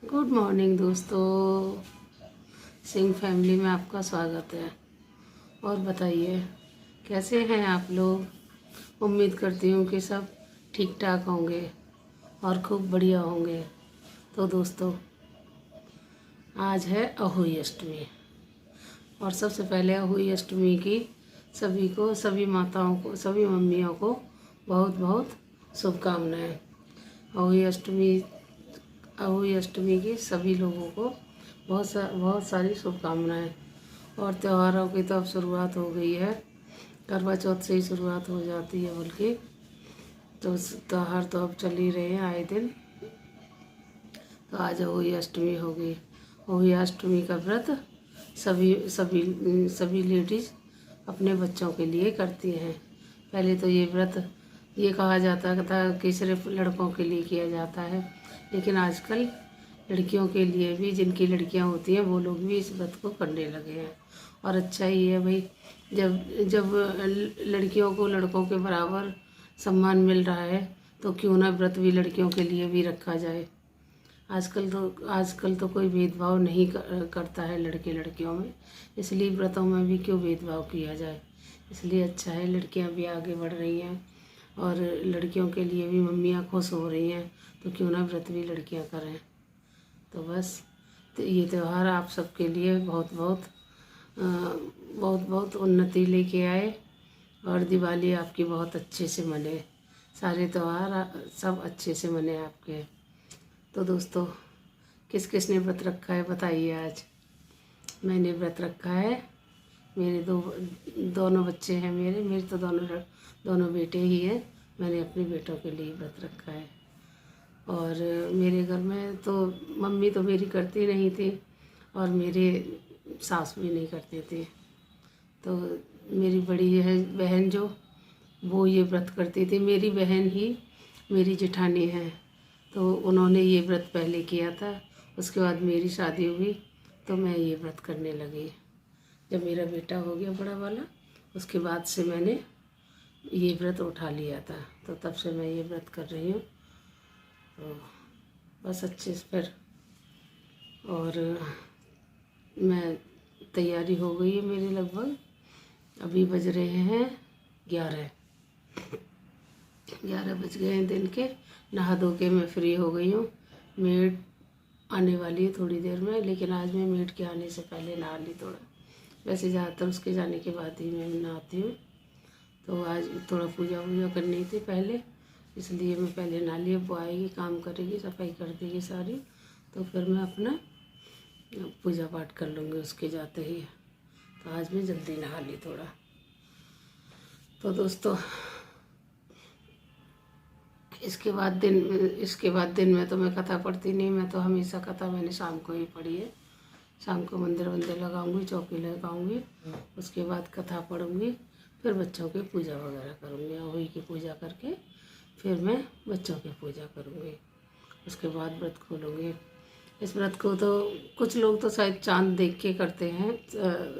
Good morning दोस्तों, Singh family में आपका स्वागत है। और बताइए कैसे हैं आप लोग। उम्मीद करती हूँ कि सब ठीक ठाक होंगे और खूब बढ़िया होंगे। तो दोस्तों, आज है अहोई अष्टमी और सबसे पहले अहोई अष्टमी की सभी माताओं को, सभी मम्मियों को बहुत बहुत शुभकामनाएं। अहोई अष्टमी की सभी लोगों को बहुत सारी शुभकामनाएं। और त्योहारों की तो अब शुरुआत हो गई है, करवा चौथ से ही शुरुआत हो जाती है बल्कि। तो त्योहार तो अब चल ही रहे हैं आए दिन। तो आज अहोई अष्टमी हो गई। अहोई अष्टमी का व्रत सभी सभी सभी लेडीज़ अपने बच्चों के लिए करती हैं। पहले तो ये व्रत ये कहा जाता था कि सिर्फ लड़कों के लिए किया जाता है, लेकिन आजकल लड़कियों के लिए भी, जिनकी लड़कियां होती हैं वो लोग भी इस व्रत को करने लगे हैं। और अच्छा ही है भाई, जब जब लड़कियों को लड़कों के बराबर सम्मान मिल रहा है तो क्यों ना व्रत भी लड़कियों के लिए भी रखा जाए। आजकल तो कोई भेदभाव नहीं करता है लड़के लड़कियों में, इसलिए व्रतों में भी क्यों भेदभाव किया जाए। इसलिए अच्छा है, लड़कियां भी आगे बढ़ रही हैं और लड़कियों के लिए भी मम्मियाँ खुश हो रही हैं, तो क्यों ना व्रत भी लड़कियां करें। तो बस, तो ये त्यौहार आप सबके लिए बहुत बहुत उन्नति लेके आए और दिवाली आपकी बहुत अच्छे से मने। सारे त्यौहार सब अच्छे से मने आपके। तो दोस्तों, किस किस ने व्रत रखा है बताइए। आज मैंने व्रत रखा है। मेरे दोनों बच्चे हैं। मेरे तो दोनों बेटे ही हैं। मैंने अपने बेटों के लिए व्रत रखा है। और मेरे घर में तो मम्मी तो मेरी करती नहीं थी और मेरे सास भी नहीं करते थे। तो मेरी बड़ी है बहन जो, वो ये व्रत करती थी। मेरी बहन ही मेरी जेठानी है, तो उन्होंने ये व्रत पहले किया था। उसके बाद मेरी शादी हुई तो मैं ये व्रत करने लगी। जब मेरा बेटा हो गया बड़ा वाला, उसके बाद से मैंने ये व्रत उठा लिया था, तो तब से मैं ये व्रत कर रही हूँ। तो बस अच्छे से फिर, और मैं तैयारी हो गई है मेरी लगभग। अभी बज रहे हैं 11 बज गए हैं दिन के। नहा धो के मैं फ्री हो गई हूँ। मेड आने वाली है थोड़ी देर में, लेकिन आज मैं मेड के आने से पहले नहा ली थोड़ा। वैसे ज़्यादातर उसके जाने के बाद ही मैं नहाती हूँ। तो आज थोड़ा पूजा करनी थी पहले, इसलिए मैं पहले नहा ली। वो आएगी, काम करेगी, सफाई कर देगी सारी, तो फिर मैं अपना पूजा पाठ कर लूँगी उसके जाते ही। तो आज मैं जल्दी नहा ली थोड़ा। तो दोस्तों, इसके बाद दिन में तो मैं कथा पढ़ती नहीं। मैं तो हमेशा कथा मैंने शाम को ही पढ़ी है। शाम को मंदिर लगाऊंगी, चौकी लगाऊंगी, उसके बाद कथा पढ़ूंगी, फिर बच्चों की पूजा वगैरह करूंगी। अहोई की पूजा करके फिर मैं बच्चों की पूजा करूंगी। उसके बाद व्रत खोलूँगी। इस व्रत को तो कुछ लोग तो शायद चांद देख के करते हैं,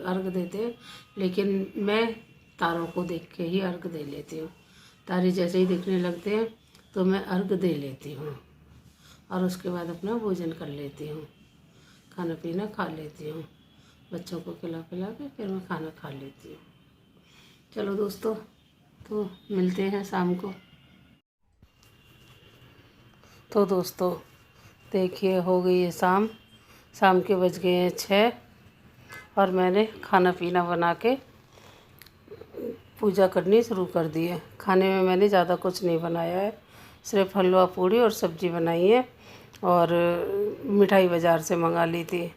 अर्घ देते हैं, लेकिन मैं तारों को देख के ही अर्घ दे लेती हूँ। तारे जैसे ही दिखने लगते हैं तो मैं अर्घ दे लेती हूँ और उसके बाद अपना भोजन कर लेती हूँ, खाना पीना खा लेती हूँ। बच्चों को खिला पिला के फिर मैं खाना खा लेती हूँ। चलो दोस्तों, तो मिलते हैं शाम को। तो दोस्तों देखिए, हो गई है शाम के बज गए हैं 6 और मैंने खाना पीना बना के पूजा करनी शुरू कर दी है। खाने में मैंने ज़्यादा कुछ नहीं बनाया है, सिर्फ हलवा पूड़ी और सब्ज़ी बनाई है और मिठाई बाज़ार से मंगा ली थी।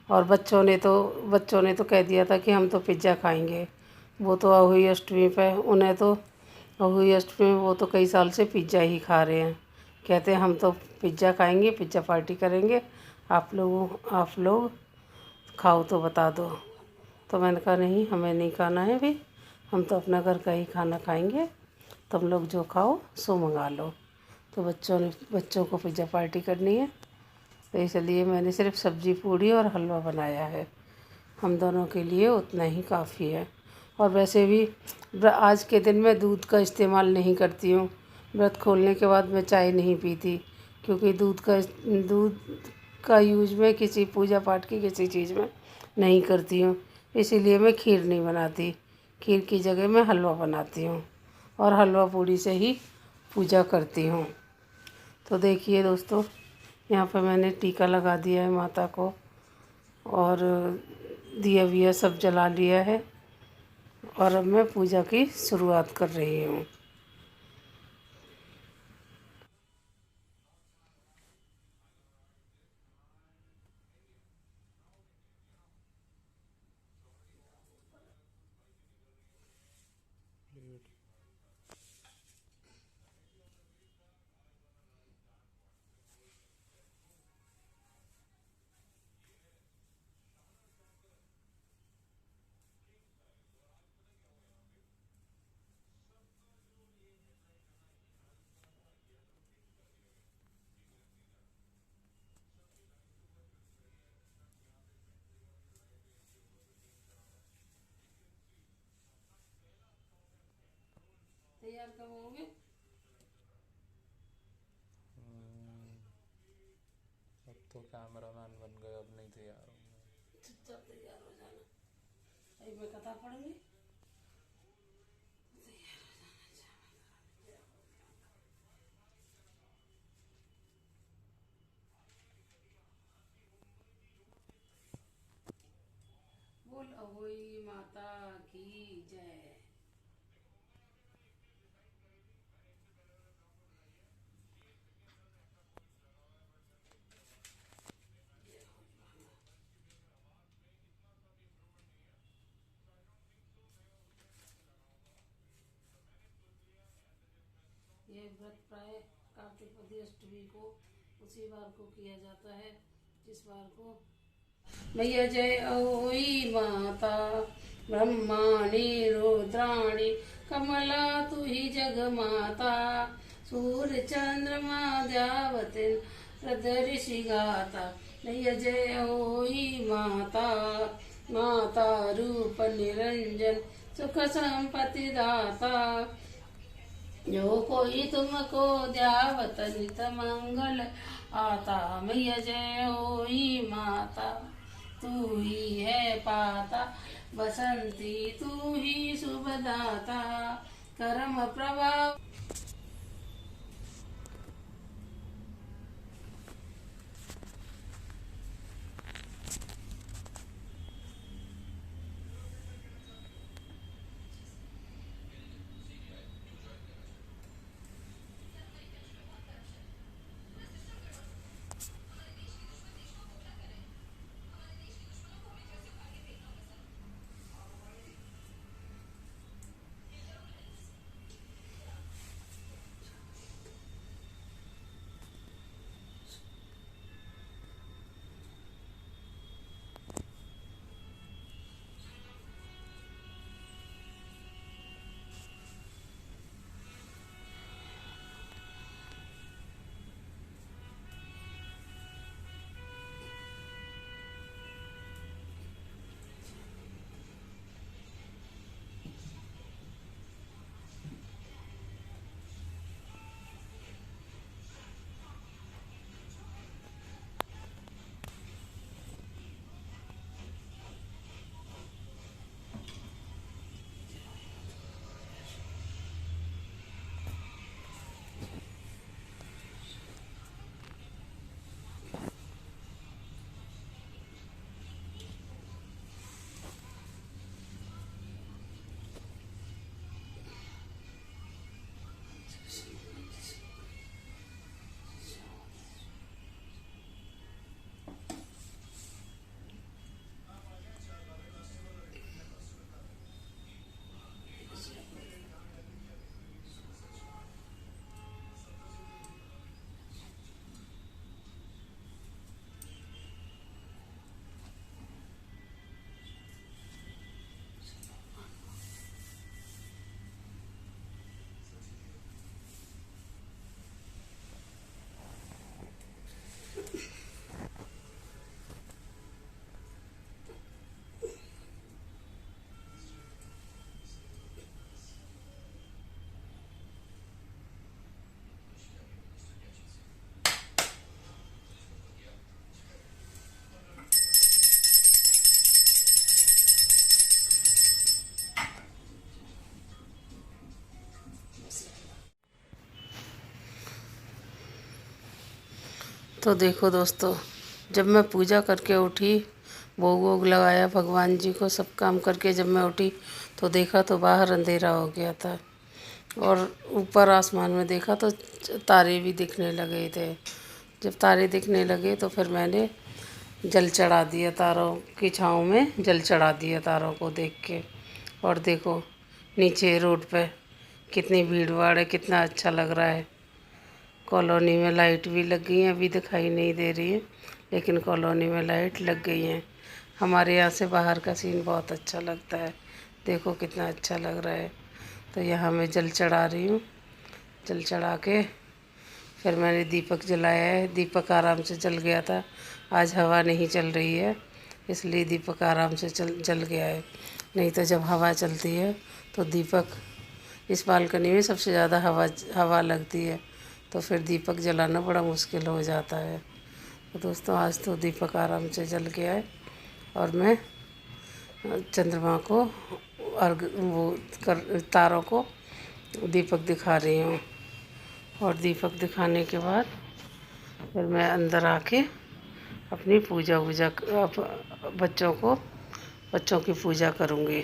और बच्चों ने तो कह दिया था कि हम तो पिज़्ज़ा खाएंगे। वो तो अहोई अष्टमी पे, उन्हें तो अहोई अष्टमी में वो तो कई साल से पिज़्ज़ा ही खा रहे हैं। कहते हैं हम तो पिज़्ज़ा खाएंगे, पिज़्ज़ा पार्टी करेंगे, आप लोग खाओ तो बता दो। तो मैंने कहा नहीं, हमें नहीं खाना है भाई, हम तो अपना घर का ही खाना खाएंगे, तुम लोग जो खाओ सो मंगा लो। तो बच्चों को पिज़्ज़ा पार्टी करनी है, तो इसलिए मैंने सिर्फ सब्ज़ी पूड़ी और हलवा बनाया है। हम दोनों के लिए उतना ही काफ़ी है। और वैसे भी आज के दिन मैं दूध का इस्तेमाल नहीं करती हूँ। व्रत खोलने के बाद मैं चाय नहीं पीती, क्योंकि दूध का यूज मैं किसी पूजा पाठ की किसी चीज़ में नहीं करती हूँ, इसीलिए मैं खीर नहीं बनाती। खीर की जगह मैं हलवा बनाती हूँ और हलवा पूड़ी से ही पूजा करती हूँ। तो देखिए दोस्तों, यहाँ पर मैंने टीका लगा दिया है माता को और दिया विया सब जला लिया है और अब मैं पूजा की शुरुआत कर रही हूँ। तैयार कब होंगे? अब तो कैमरामैन बन गए, अब नहीं तैयार होंगे। चुपचाप तैयार हो जाना। अभी मैं कथा पढ़ूंगी। बोल अहोई माता की जय। ये व्रत प्राय कार्तिक वदी अष्टमी को उसी बार को किया जाता है जिस बार को मैया जय अहोई माता ब्रह्माणी रुद्राणी कमला तू ही जग माता सूर्य चंद्रमा द्यावतिन हृदय ऋषि गाता मैया जय अहोई माता माता रूप निरंजन सुख संपत्ति दाता जो कोई तुमको ध्यावत नित मंगल आता मैया जय होई माता तू ही है पाता बसंती तू ही शुभदाता कर्म प्रभाव। तो देखो दोस्तों, जब मैं पूजा करके उठी, भोग वोग लगाया भगवान जी को, सब काम करके जब मैं उठी तो देखा तो बाहर अंधेरा हो गया था और ऊपर आसमान में देखा तो तारे भी दिखने लगे थे। जब तारे दिखने लगे तो फिर मैंने जल चढ़ा दिया, तारों की छाँव में जल चढ़ा दिया तारों को देख के। और देखो नीचे रोड पे कितनी भीड़ भाड़ है, कितना अच्छा लग रहा है। कॉलोनी में लाइट भी लग गई है, अभी दिखाई नहीं दे रही है लेकिन कॉलोनी में लाइट लग गई है। हमारे यहाँ से बाहर का सीन बहुत अच्छा लगता है, देखो कितना अच्छा लग रहा है। तो यहाँ मैं जल चढ़ा रही हूँ। जल चढ़ा के फिर मैंने दीपक जलाया है। दीपक आराम से जल गया था, आज हवा नहीं चल रही है इसलिए दीपक आराम से जल गया है। नहीं तो जब हवा चलती है तो दीपक, इस बालकनी में सबसे ज़्यादा हवा लगती है तो फिर दीपक जलाना बड़ा मुश्किल हो जाता है। तो दोस्तों आज तो दीपक आराम से जल गया है और मैं चंद्रमा को और वो तारों को दीपक दिखा रही हूँ। और दीपक दिखाने के बाद फिर मैं अंदर आके अपनी पूजा बच्चों की पूजा करूँगी।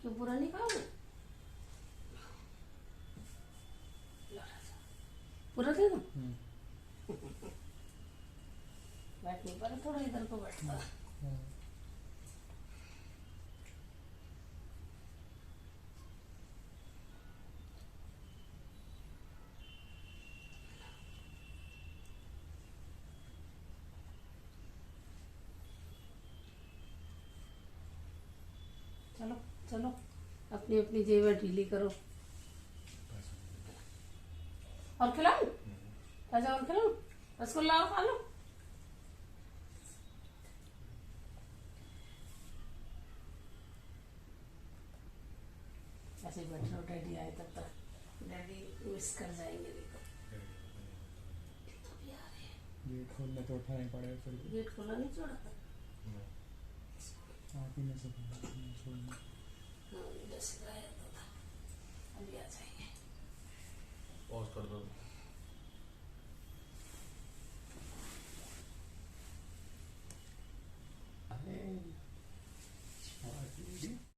क्यों पूरा नहीं खाओगे? पूरा दे दूं? बैठ नहीं पा रहा, थोड़ा इधर को बैठता। चलो चलो, अपनी अपनी जेवर ढीली करो। और खिलाऊं? ताजा और खिलाऊं? रसगुल्ला और खा लो। ऐसे बैठ रहो, डैडी आए तब तक। डैडी मिस कर जाएंगे, देखो अभी आ रहे हैं। गेट खोलने तो उठा नहीं पड़ेगा फिर। गेट खोला नहीं छोड़ा था। आप ही में से छोड़ना। हाँ, जैसे गायब तो था, अभी आ जाएंगे। पॉज कर दो।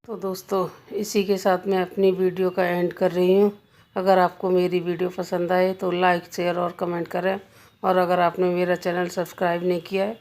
तो दोस्तों इसी के साथ मैं अपनी वीडियो का एंड कर रही हूँ। अगर आपको मेरी वीडियो पसंद आए तो लाइक शेयर और कमेंट करें। और अगर आपने मेरा चैनल सब्सक्राइब नहीं किया है